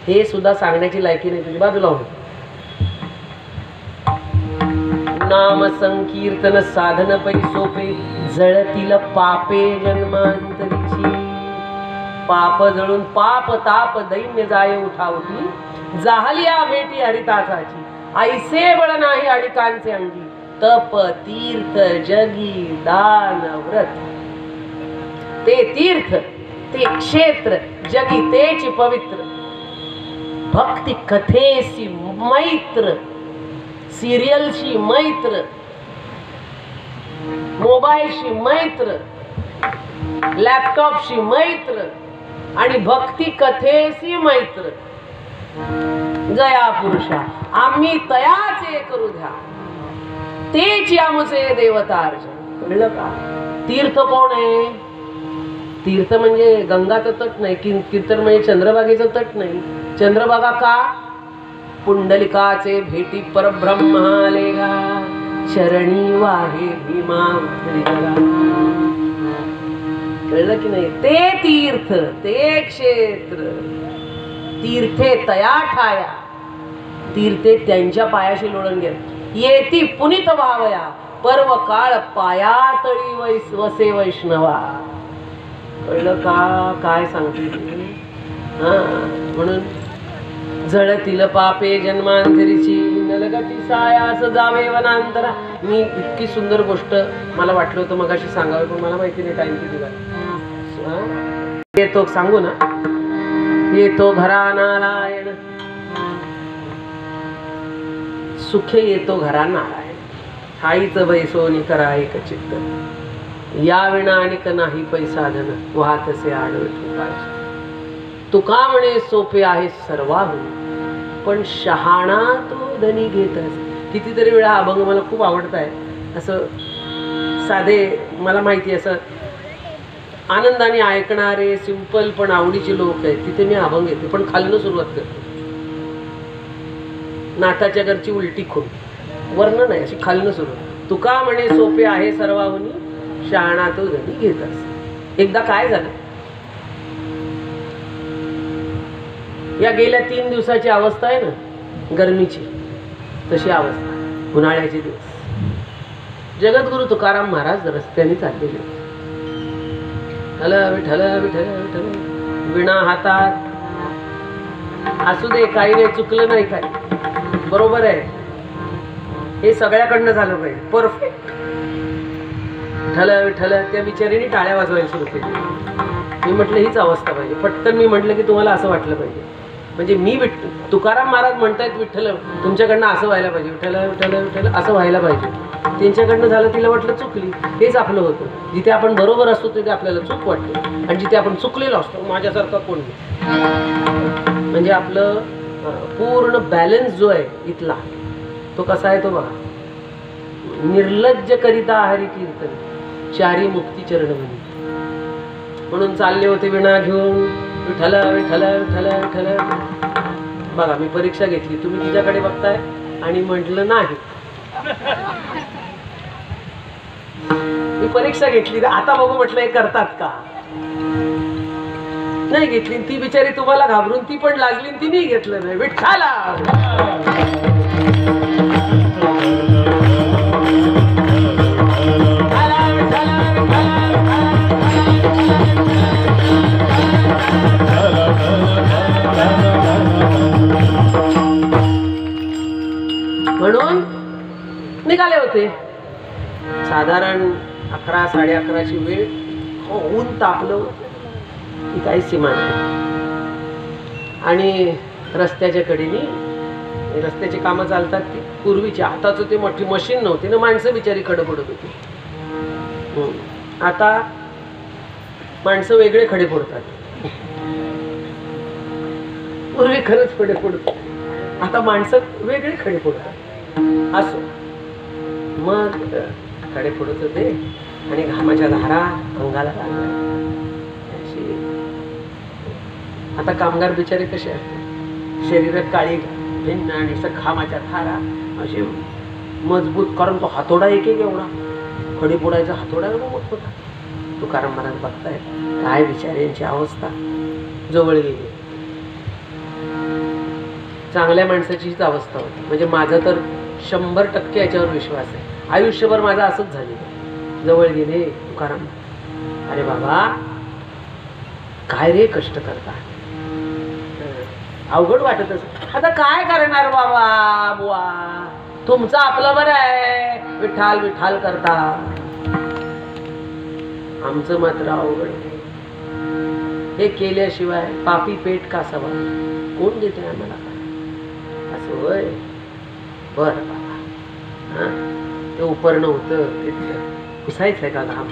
हे सुद्धा सांगण्याची लायकी नाही तुझी, बाजूला हो. नाम संकीर्तन साधन पै सोपे, जळतील पापे जन्मांतरीची. पाप जळून पाप ताप दैन्य जाय उठावती, जाहलिया भेटी हरितासाची. ऐसे बळ नाही आणि कांचे अंगी, तप तीर्थ जगी दान व्रत. ते तीर्थ ते क्षेत्र जगी तेच पवित्र. भक्ती कथेशी मैत्र, सिरियलशी मैत्र, मोबाईलशी मैत्र, लॅपटॉपशी मैत्र आणि भक्ती कथेशी मैत्र. जया पुरुषा आम्ही तयाचे करू द्या, तेच आमचे देवतार्चन. कळलं का? तीर्थ कोण आहे? तीर्थ म्हणजे गंगाचं तट नाही, कीर्तन म्हणजे चंद्रभागेचं तट नाही. चंद्रभागा का? पुंडलिकाचे भेटी परब्रह्म आलेगा, शरणी वाहे भीमा. कळलं की नाही? ते तीर्थ ते क्षेत्र. तीर्थे तया ठाया, तीर्थे त्यांच्या पायाशी लोळण घ्या. येती पुनित भावया, पर्व काळ पायातळी वसे वैष्णवा. कळलं का काय सांगते? म्हणून जळतील पापे जन्मांतरीची, नलगती सायास जावे वनांतरा. मी इतकी सुंदर गोष्ट मला वाटलं होतं मगाशी सांगावी, पण मला माहिती नाही टाइम किती झाला. येतो सांगू ना, येतो घरा नारायण, सुखे येतो घरा नारायण. हाईच बैसोनी करा एक चित्त, या विना आणिक नाही पैसा धन, वाहतसे आडवते पाय. तुका म्हणे सोपे आहे सर्वाहून, पण शहाणा तो धनी घेतस. कितीतरी वेळा अभंग मला खूप आवडत आहे. असं साधे मला माहिती असं आनंदाने ऐकणारे सिंपल पण आवडीचे लोक आहेत, तिथे मी अभंग येते, पण खालनं सुरुवात करते. नाथाच्या घरची उलटी खून वर्ण नाही, अशी खालनं सुरुवात. तुका म्हणे सोपे आहे सर्वाहून, शहाणा तो धनी घेतस. एकदा काय झालं, या गेल्या 3 दिवसाची अवस्था आहे ना गरमीची, तशी अवस्था उन्हाळ्याचे दिवस. जगद्गुरु तुकाराम महाराज रस्त्याने चाललेले होते. ठल विठल विठल विठल, विणा हातात. असू दे, काही नाही, चुकलं नाही, काही बरोबर आहे. हे सगळ्याकडनं झालं पाहिजे परफेक्ट. विठल विठल, त्या बिचारीने टाळ्या वाजवायला सुरू केली. मी म्हटलं हीच अवस्था पाहिजे. पटकन मी म्हटलं की तुम्हाला असं वाटलं पाहिजे, म्हणजे मी तुकाराम महाराज म्हणतायत विठ्ठल, तुमच्याकडनं असं व्हायला पाहिजे, विठ्ठल विठ्ठल विठ्ठल असं व्हायला पाहिजे. त्यांच्याकडनं झालं, तिला वाटलं चुकली. हेच आपलं होतं. जिथे आपण बरोबर असतो तिथे आपल्याला चूक वाटते, आणि जिथे आपण चुकलेलो असतो माझ्यासारखा कोण नाही. म्हणजे आपलं पूर्ण बॅलन्स जो आहे इथला, तो कसा आहे तो बघा. निर्लज्ज करिता हरी कीर्तन, चारी मुक्ती चरण म्हणी. म्हणून चालले होते विणा घेऊन, विठ्ठल विठ्ठल विठ्ठल विठ्ठल. बघा मी परीक्षा घेतली, तुम्ही तिच्याकडे बघताय आणि म्हटलं नाही. मी परीक्षा घेतली, आता बघू म्हटलं हे करतात का. नाही घेतली, ती बिचारी तुम्हाला घाबरून ती पण लागली, तिने घेतलं नाही. विठ्ठला म्हणून निघाले होते. साधारण 11, 11:30ची वेळ. ऊन तापलं की काही सीमा नाही. आणि रस्त्याच्या कडेने रस्त्याची कामं चालतात ती पूर्वीची. आताच ते मोठी मशीन नव्हती ना, माणसं बिचारी खडे पडत होती. आता माणसं वेगळे खडे पडतात. पूर्वी खरंच खडे पडत, आता माणसं वेगळे खडे पडतात. असो, मग खडे पडत होते आणि घामाच्या धारा अंगाला लागल्या. आता कामगार बिचारे कसे आहेत, शरीरात काळी भिन्न आणि घामाच्या धारा असे मजबूत. कारण तो हातोडा एक एवढा खडी पोडायचा हातोडा एवढा मोठ होता. तुकाराम महाराज बघताय काय बिचाऱ्यांची अवस्था. जवळ गेली. चांगल्या माणसाची हीच अवस्था होती. म्हणजे माझा तर 100% याच्यावर विश्वास आहे. आयुष्यभर माझा असंच झालेलं. जवळ गेले तुकाराम, अरे बाबा काय रे कष्ट करता, अवघड वाटत असत. आता काय करणार बाबा बुवा, तुमचं आपलं बरं आहे, विठ्ठल विठ्ठल करता. आमचं मात्र अवघड आहे. हे केल्याशिवाय पापी पेट का सवा, कोण देते आम्हाला काय. असं होय, बर बाबा. ते उपरणं होतं तिथलं पुसायचंय का घाम,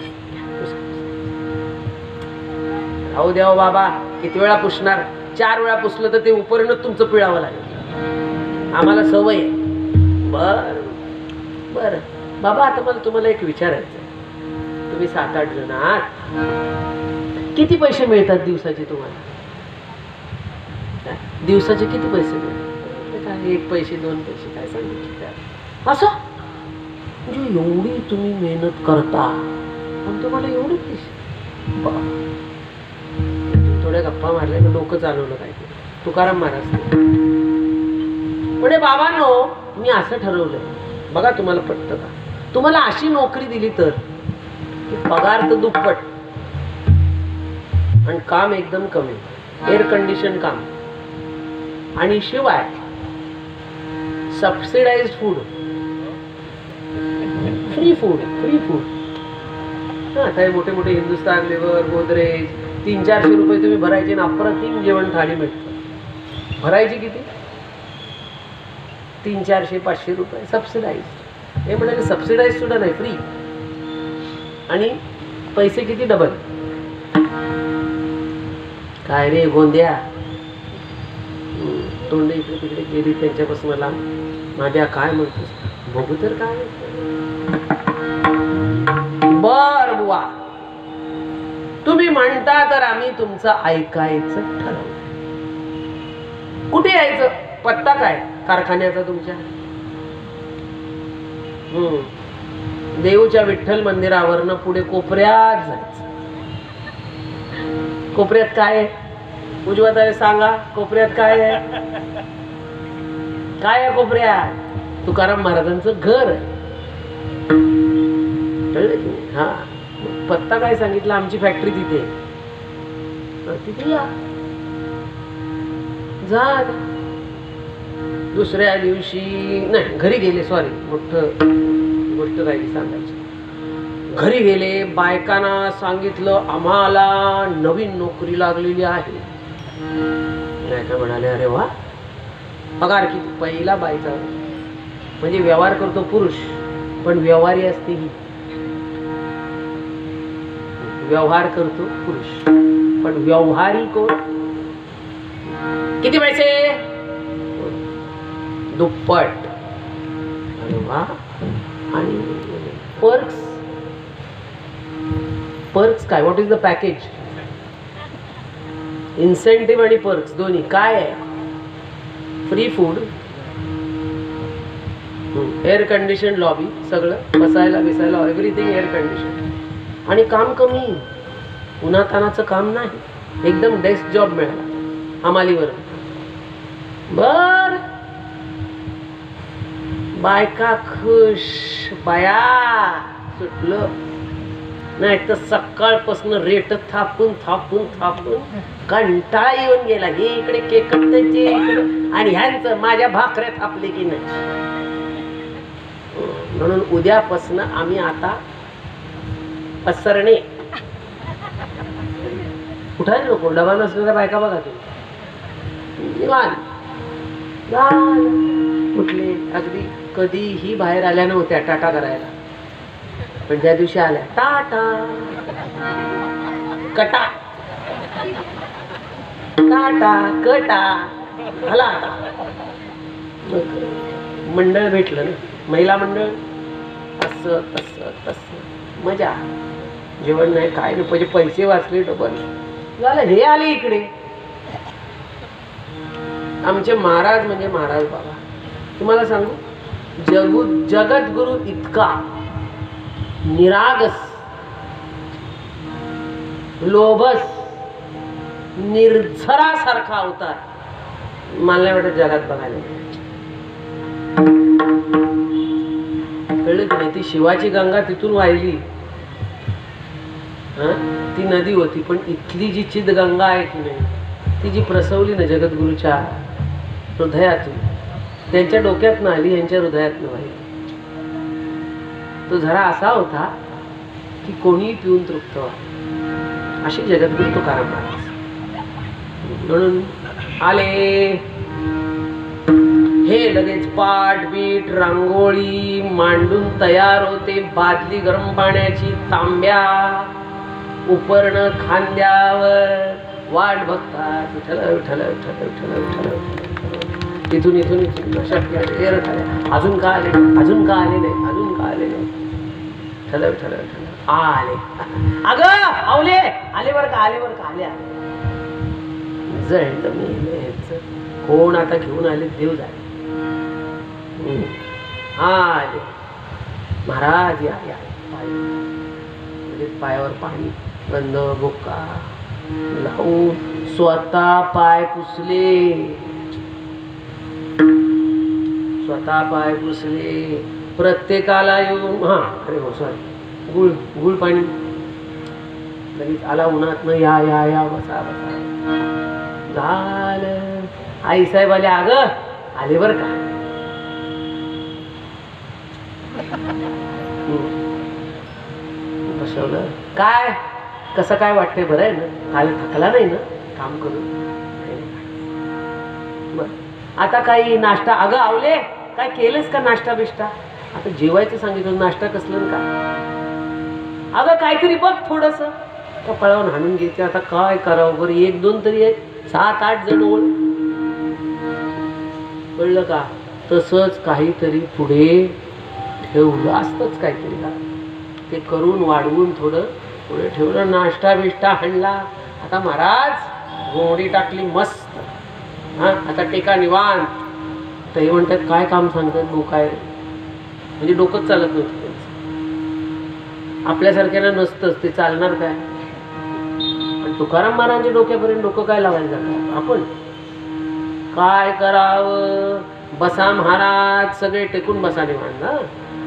राहू द्याव बाबा. किती वेळा पुसणार, 4 वेळा पुसलं तर ते उपरणं तुमचं पिळावं लागेल. आम्हाला सवय आहे. बर बर बाबा, आता मला तुम्हाला एक विचारायचं आहे. तुम्ही 7-8 जण आहात, किती पैसे मिळतात दिवसाचे तुम्हाला? दिवसाचे किती पैसे मिळतात? काय 1 पैसे 2 पैसे काय सांगितलं असं? म्हणजे एवढी तुम्ही मेहनत करता पण तुम्हाला एवढे पैसे? थोड्या गप्पा मारल्या की डोकं चालवलं काय ते. तुकाराम महाराज म्हणजे बाबांनो, मी असं ठरवलंय बघा, तुम्हाला पटतं का? तुम्हाला अशी नोकरी दिली तर पगार तर दुप्पट आणि काम एकदम कमी, एअर कंडिशन काम, आणि शिवाय सबसिडाइज्ड फूड, फ्री फूड. आता मोठे मोठे हिंदुस्तान लेवर, गोदरेज 300-400 रुपये तुम्ही भरायचे ना, अप्रतिम जेवण थाळी मिळतं. भरायची किती? 300-400-500 रुपये सबसिडाइज्ड. हे म्हणाले सबसिडाइज सुद्धा नाही, फ्री. आणि पैसे किती? डबल. काय रे गोंद्या, तोंड इकडे तिकडे गेली त्यांच्यापासून मला माझ्या काय म्हणतोस, बघू तर काय. बर बुवा, तुम्ही म्हणता तर आम्ही तुमचं ऐकायचं ठरवलं. कुठे यायचं? पत्ता काय कारखान्याचा तुमच्या? देऊच्या विठ्ठल मंदिरावरनं पुढे कोपऱ्यात जायचं. कोपऱ्यात काय आहे? उजवाताई सांगा, कोपऱ्यात काय आहे? काय आहे कोपऱ्यात? तुकाराम महाराजांचं घर आहे. कळलं की? हा, पत्ता काय सांगितला? आमची फॅक्टरी तिथे. तिथे या, जा. दुसऱ्या दिवशी नाही, घरी गेले. सॉरी, मोठं गोष्ट राहिली सांगायची. घरी गेले, बायकांना सांगितलं आम्हाला नवीन नोकरी लागलेली आहे. बायका म्हणाले अरे वा, पगार किती? पहिला बायचा म्हणजे व्यवहार करतो पुरुष, पण व्यवहारी असते ही. व्यवहार करतो पुरुष पण व्यवहारी कोण? किती पैसे? दुप्पट. अरे वा. आणि पर्क्स पर्क्स काय? What is the package? Incentive आणि पर्क्स दोन्ही काय आहे? Free food, air condition lobby, सगळं बसायला बिसायला एव्हरीथिंग एअर कंडिशन, आणि काम कमी, उन्हातानाचं काम नाही, एकदम डेस्क जॉब मिळाला हमालीवर. बर बायका खुश, बाया सुटलं. नाही तर सकाळपासून रेट थापून थापून थापून कंटाळा येऊन गेला. हे इकडे केकट ते इकडे, आणि ह्यांचं माझ्या भाकऱ्या थापले की नाही. म्हणून उद्यापासून आम्ही आता पसरणे कुठाय नको. डबा नसलेल्या बायका बघा तुम्ही, निवांत कुठले अगदी कधीही बाहेर आल्या नव्हत्या टाटा करायला, पण ज्या दिवशी आल्या टाटा कटा टाटा कटा आला. मंडळ भेटलं ना, महिला मंडळ, असं तसं तसं मजा. जेवण नाही काय नाही, म्हणजे पैसे वाचले डबल झालं. हे आले इकडे आमचे महाराज, म्हणजे महाराज बाबा. तुम्हाला सांगू, जगद्गुरु इतका निरागस, लोभस, निर्झरासारखा अवतार मला नाही वाटत जगात बघायला. कळलं की नाही? ती शिवाची गंगा तिथून वाहिली, ती नदी होती, पण इथली जी चिद गंगा आहे की नाही, ती जी प्रसवली ना जगद्गुरूच्या हृदयातून, त्यांच्या डोक्यातनं आली, यांच्या हृदयातनं वाहिली. तो झरा असा होता की कोणीही पिऊन तृप्त व्हा, अशी जगद्गुरू तुकाराम महाराज. म्हणून आले हे लगेच पाट बीट रांगोळी मांडून तयार होते. बादली गरम पाण्याची, तांब्या उपरणं खांद्यावर, वाट बघतात. विठ्ठल विठ्ठल विठ्ठल विठ्ठल विठ्ठल. इथून इथून इथून अजून का आले नाही, अजून का आले नाही, अजून का आले नाही. विठ्ठल विठ्ठल विठ्ठल आले. अगं आवले आले बर का, आले बर का, आले आले. जळलं मेलं, कोण आता घेऊन आले देव जाणे. आले महाराज, या या. पायावर पाणी, गंध बोका लावून स्वतः पाय पुसले, स्वतः पाय पुसले. प्रत्येकाला येऊन अरे हो सॉरी, गुळ पाणी लगेच आला उन्हातनं, या या या, बसा बसा. झालं. आई साहेब आले. अगं आले बर का. बसवलं. काय कसं काय वाटतंय? बरं आहे ना? काल थकला नाही ना काम करून? बर आता काही नाश्ता? अगं आवले काय केलंस का नाश्ता बिष्टा? आता जेवायचं सांगितलं, नाश्ता कसलं का? अगं काहीतरी बघ थोडस. कपाळावर हाणून घ्यायचे. आता काय करावं बरं? एक दोन तरी आहे, 7-8 जण ओळ. कळलं का? तसंच काहीतरी पुढे ठेवलं असतंच काहीतरी का, ते करून वाढवून थोडं पुढे ठेवलं. नाश्ता बिष्टा हाणला. आता महाराज घोडी टाकली मस्त. आता टेका निवांत. तर हे म्हणतात काय काम सांगतात डोकाय, म्हणजे डोकंच चालत नव्हतं. आपल्यासारख्याला नसतंच, ते चालणार काय? पण तुकाराम महाराजांच्या डोक्यापर्यंत डोकं काय लावायला जातात आपण? काय करावं? बसा महाराज, सगळे टेकून बसा निवांत.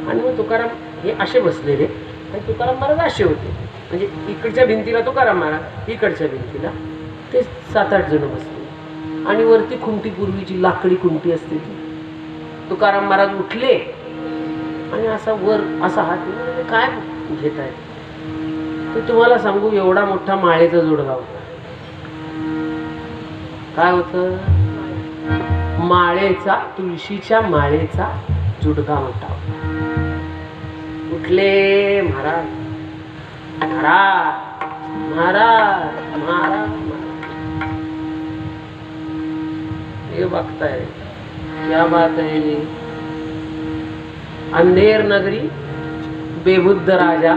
आणि मग तुकाराम हे असे बसलेले, आणि तुकाराम महाराज असे होते. म्हणजे इकडच्या भिंतीला तुकाराम महाराज, इकडच्या भिंतीला ते 7-8 जण बसले. आणि वरती खुंटी, पूर्वीची लाकडी खुंटी असते ती. तुकाराम महाराज उठले आणि असा वर असा हात, काय घेत आहे? तर तुम्हाला सांगू, एवढा मोठा माळेचा जोडगा होता. काय होतं? माळेचा, तुळशीच्या माळेचा जुडगा मोठा होता. उठले महाराज, महाराज महाराज महाराज. हे बघताय क्या बात है. अंधेर नगरी, बेबुद्ध राजा,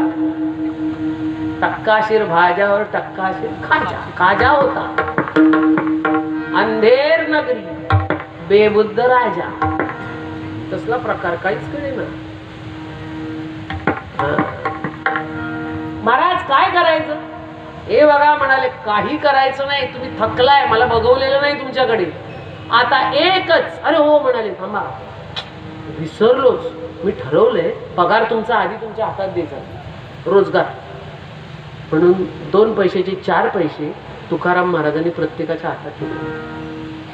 टक्काशीर भाज्यावर टक्काशीर खाजा खाजा होता. अंधेर नगरी बेबुद्ध राजा. तसला प्रकार काहीच कळे ना. महाराज काय करायचं? हे बघा म्हणाले काही करायचं नाही, तुम्ही थकलाय, मला बघवलेलं नाही तुमच्याकडे, आता एकच. अरे हो म्हणाले, थांबा विसरलोच, मी ठरवलंय पगार तुमचा आधी तुमच्या हातात द्यायचा, रोजगार म्हणून 2 पैशाचे 4 पैसे तुकाराम महाराजांनी प्रत्येकाच्या हातात दिले.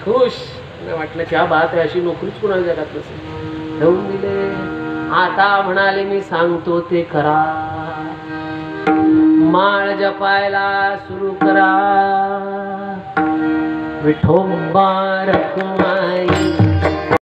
खुश वाटलं क्या बात आहे, अशी नोकरीच कुणाला जगात नसेल. ठेवून दिले. आता म्हणाले मी सांगतो ते करा, माळ जपायला सुरू करा. विठोबा रखुमाई